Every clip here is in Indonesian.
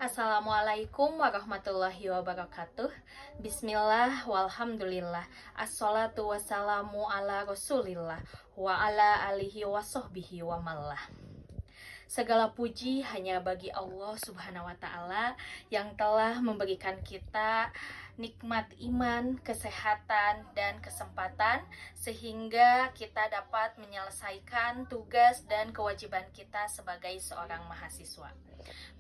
Assalamualaikum warahmatullahi wabarakatuh. Bismillah walhamdulillah. Assalatu wassalamu ala rasulillah wa ala alihi wa sahbihi wa mallah. Segala puji hanya bagi Allah Subhanahu wa Ta'ala yang telah memberikan kita nikmat iman, kesehatan, dan kesempatan sehingga kita dapat menyelesaikan tugas dan kewajiban kita sebagai seorang mahasiswa.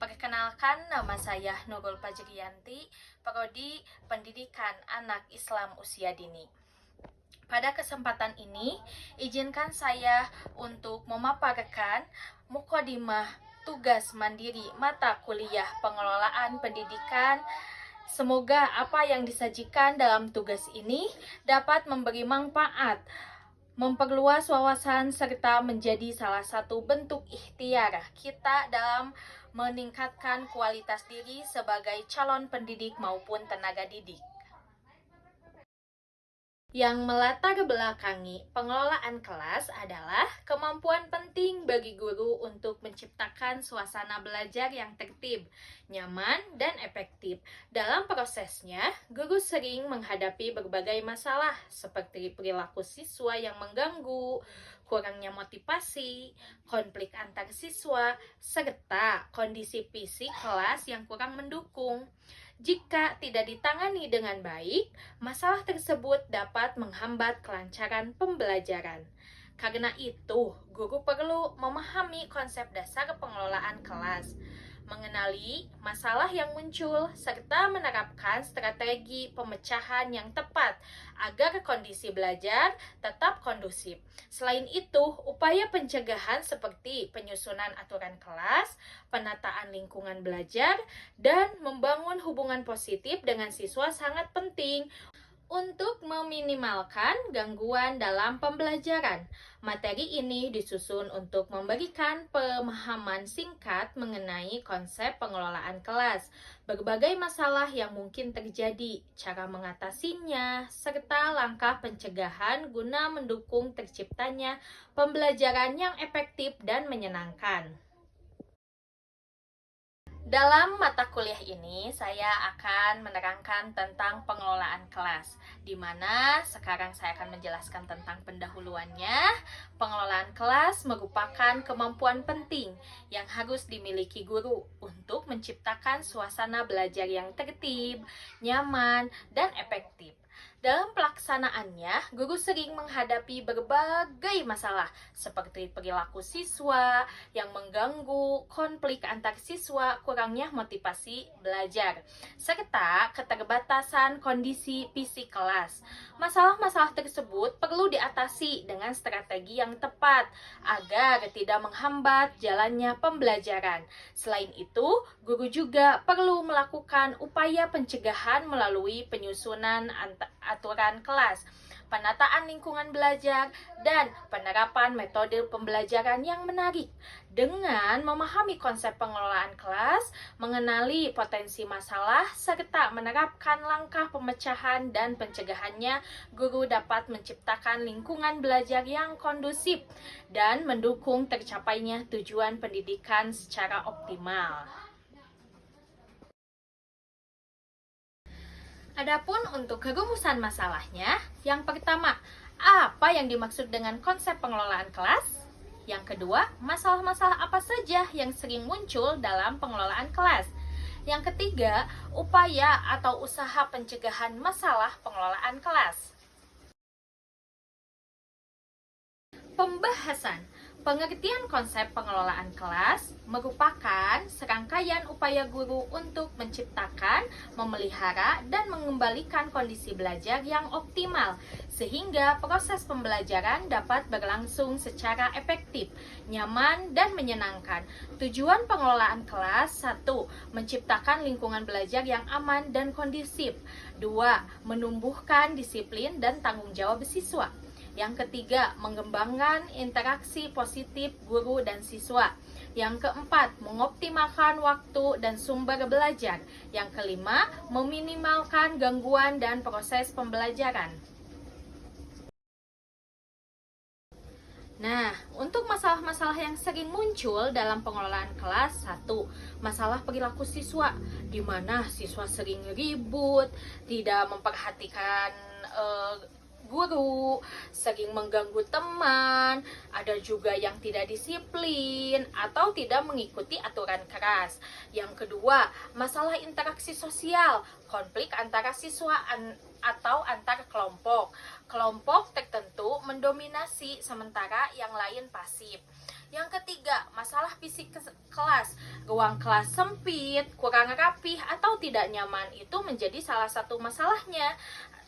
Perkenalkan, nama saya Nurul Fajriyanti, Prodi Pendidikan Anak Islam Usia Dini. Pada kesempatan ini, izinkan saya untuk memaparkan mukadimah tugas mandiri mata kuliah pengelolaan pendidikan. Semoga apa yang disajikan dalam tugas ini dapat memberi manfaat, memperluas wawasan, serta menjadi salah satu bentuk ikhtiar kita dalam meningkatkan kualitas diri sebagai calon pendidik maupun tenaga didik. Yang melatar belakangi pengelolaan kelas adalah kemampuan penting bagi guru untuk menciptakan suasana belajar yang tertib, nyaman, dan efektif. Dalam prosesnya, guru sering menghadapi berbagai masalah seperti perilaku siswa yang mengganggu, kurangnya motivasi, konflik antar siswa, serta kondisi fisik kelas yang kurang mendukung. Jika tidak ditangani dengan baik, masalah tersebut dapat menghambat kelancaran pembelajaran. Karena itu, guru perlu memahami konsep dasar pengelolaan kelas, mengenali masalah yang muncul, serta menerapkan strategi pemecahan yang tepat agar kondisi belajar tetap kondusif. Selain itu, upaya pencegahan seperti penyusunan aturan kelas, penataan lingkungan belajar, dan membangun hubungan positif dengan siswa sangat penting untuk meminimalkan gangguan dalam pembelajaran. Materi ini disusun untuk memberikan pemahaman singkat mengenai konsep pengelolaan kelas, berbagai masalah yang mungkin terjadi, cara mengatasinya, serta langkah pencegahan guna mendukung terciptanya pembelajaran yang efektif dan menyenangkan. Dalam mata kuliah ini, saya akan menerangkan tentang pengelolaan kelas, di mana sekarang saya akan menjelaskan tentang pendahuluannya. Pengelolaan kelas merupakan kemampuan penting yang harus dimiliki guru untuk menciptakan suasana belajar yang tertib, nyaman, dan efektif. Dalam pelaksanaannya, guru sering menghadapi berbagai masalah seperti perilaku siswa yang mengganggu, konflik antar siswa, kurangnya motivasi belajar, serta keterbatasan kondisi fisik kelas. Masalah-masalah tersebut perlu diatasi dengan strategi yang tepat agar tidak menghambat jalannya pembelajaran. Selain itu, guru juga perlu melakukan upaya pencegahan melalui penyusunan aturan kelas, penataan lingkungan belajar, dan penerapan metode pembelajaran yang menarik. Dengan memahami konsep pengelolaan kelas, mengenali potensi masalah, serta menerapkan langkah pemecahan dan pencegahannya, guru dapat menciptakan lingkungan belajar yang kondusif dan mendukung tercapainya tujuan pendidikan secara optimal. Adapun untuk kerumusan masalahnya, yang pertama, apa yang dimaksud dengan konsep pengelolaan kelas? Yang kedua, masalah-masalah apa saja yang sering muncul dalam pengelolaan kelas? Yang ketiga, upaya atau usaha pencegahan masalah pengelolaan kelas. Pembahasan. Pengertian konsep pengelolaan kelas merupakan serangkaian upaya guru untuk menciptakan, memelihara, dan mengembalikan kondisi belajar yang optimal, sehingga proses pembelajaran dapat berlangsung secara efektif, nyaman, dan menyenangkan. Tujuan pengelolaan kelas: 1. Menciptakan lingkungan belajar yang aman dan kondusif. 2. Menumbuhkan disiplin dan tanggung jawab siswa. Yang ketiga, mengembangkan interaksi positif guru dan siswa. Yang keempat, mengoptimalkan waktu dan sumber belajar. Yang kelima, meminimalkan gangguan dan proses pembelajaran. Nah, untuk masalah-masalah yang sering muncul dalam pengelolaan kelas, satu, masalah perilaku siswa, di mana siswa sering ribut, tidak memperhatikan guru, sering mengganggu teman, ada juga yang tidak disiplin atau tidak mengikuti aturan keras. Yang kedua, masalah interaksi sosial, konflik antara siswa atau antar kelompok. Kelompok tertentu mendominasi sementara yang lain pasif. Yang ketiga, masalah fisik kelas. Ruang kelas sempit, kurang rapih, atau tidak nyaman itu menjadi salah satu masalahnya.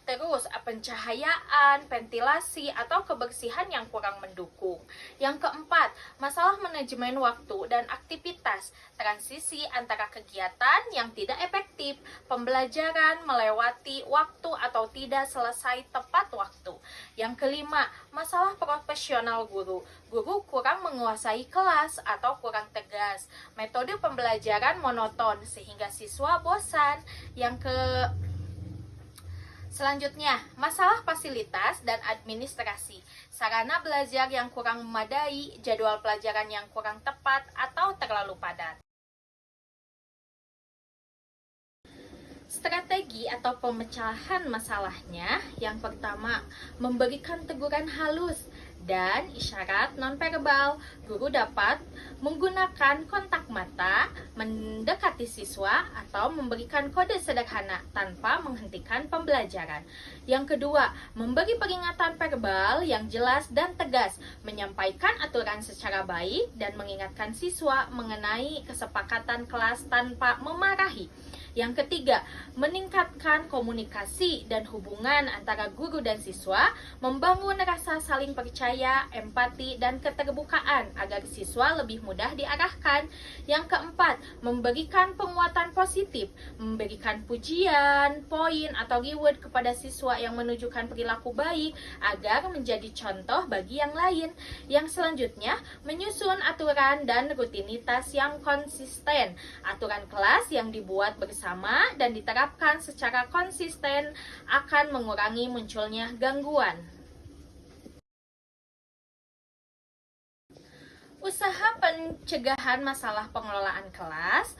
Terus, pencahayaan, ventilasi, atau kebersihan yang kurang mendukung. Yang keempat, masalah manajemen waktu dan aktivitas, transisi antara kegiatan yang tidak efektif, pembelajaran melewati waktu atau tidak selesai tepat waktu. Yang kelima, masalah profesional guru. Guru kurang menguasai kelas atau kurang tegas. Metode pembelajaran monoton sehingga siswa bosan. Selanjutnya, masalah fasilitas dan administrasi, sarana belajar yang kurang memadai, jadwal pelajaran yang kurang tepat, atau terlalu padat. Strategi atau pemecahan masalahnya, yang pertama, memberikan teguran halus dan isyarat nonverbal. Guru dapat menggunakan kontak mata, mendekati siswa, atau memberikan kode sederhana tanpa menghentikan pembelajaran. Yang kedua, memberi peringatan verbal yang jelas dan tegas, menyampaikan aturan secara baik, dan mengingatkan siswa mengenai kesepakatan kelas tanpa memarahi. Yang ketiga, meningkatkan komunikasi dan hubungan antara guru dan siswa, membangun rasa saling percaya, empati, dan keterbukaan agar siswa lebih mudah diarahkan. Yang keempat, memberikan penguatan positif, memberikan pujian, poin, atau reward kepada siswa yang menunjukkan perilaku baik agar menjadi contoh bagi yang lain. Yang selanjutnya, menyusun aturan dan rutinitas yang konsisten. Aturan kelas yang dibuat bersama dan diterapkan secara konsisten akan mengurangi munculnya gangguan. Usaha pencegahan masalah pengelolaan kelas.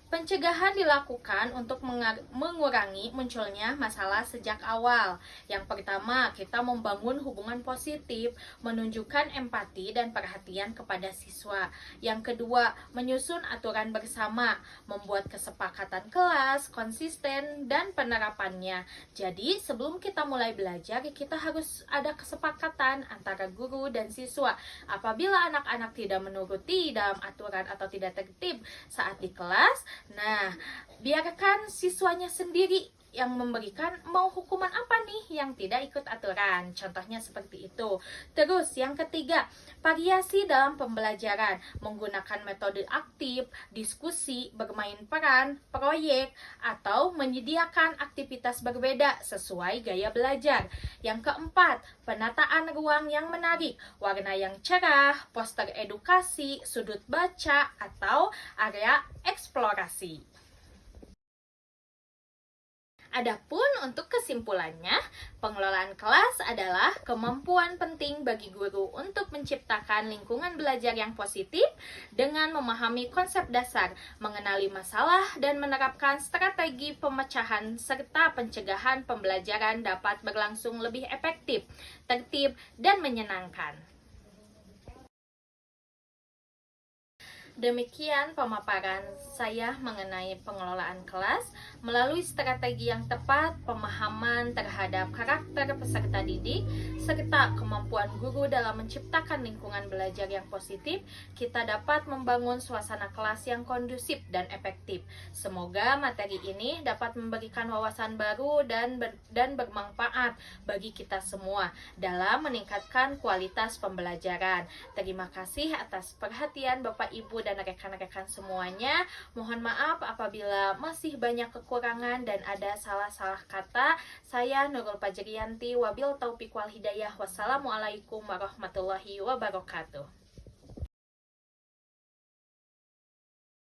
Pencegahan dilakukan untuk mengurangi munculnya masalah sejak awal. Yang pertama, kita membangun hubungan positif, menunjukkan empati dan perhatian kepada siswa. Yang kedua, menyusun aturan bersama, membuat kesepakatan kelas, konsisten, dan penerapannya. Jadi, sebelum kita mulai belajar, kita harus ada kesepakatan antara guru dan siswa. Apabila anak-anak tidak menuruti dalam aturan atau tidak tertib saat di kelas, nah, biarkan siswanya sendiri yang memberikan mau hukuman apa nih yang tidak ikut aturan. Contohnya seperti itu. Terus yang ketiga, variasi dalam pembelajaran, menggunakan metode aktif, diskusi, bermain peran, proyek, atau menyediakan aktivitas berbeda sesuai gaya belajar. Yang keempat, penataan ruang yang menarik, warna yang cerah, poster edukasi, sudut baca, atau area eksplorasi. Adapun untuk kesimpulannya, pengelolaan kelas adalah kemampuan penting bagi guru untuk menciptakan lingkungan belajar yang positif dengan memahami konsep dasar, mengenali masalah, dan menerapkan strategi pemecahan serta pencegahan pembelajaran dapat berlangsung lebih efektif, tertib, dan menyenangkan. Demikian pemaparan saya mengenai pengelolaan kelas melalui strategi yang tepat, pemahaman terhadap karakter peserta didik, serta kemampuan guru dalam menciptakan lingkungan belajar yang positif. Kita dapat membangun suasana kelas yang kondusif dan efektif. Semoga materi ini dapat memberikan wawasan baru dan bermanfaat bagi kita semua dalam meningkatkan kualitas pembelajaran. Terima kasih atas perhatian Bapak Ibu dan rekan-rekan semuanya. Mohon maaf apabila masih banyak kekurangan dan ada salah-salah kata. Saya Nurul Fajriyanti, wabil taufiq wal hidayah. Wassalamualaikum warahmatullahi wabarakatuh.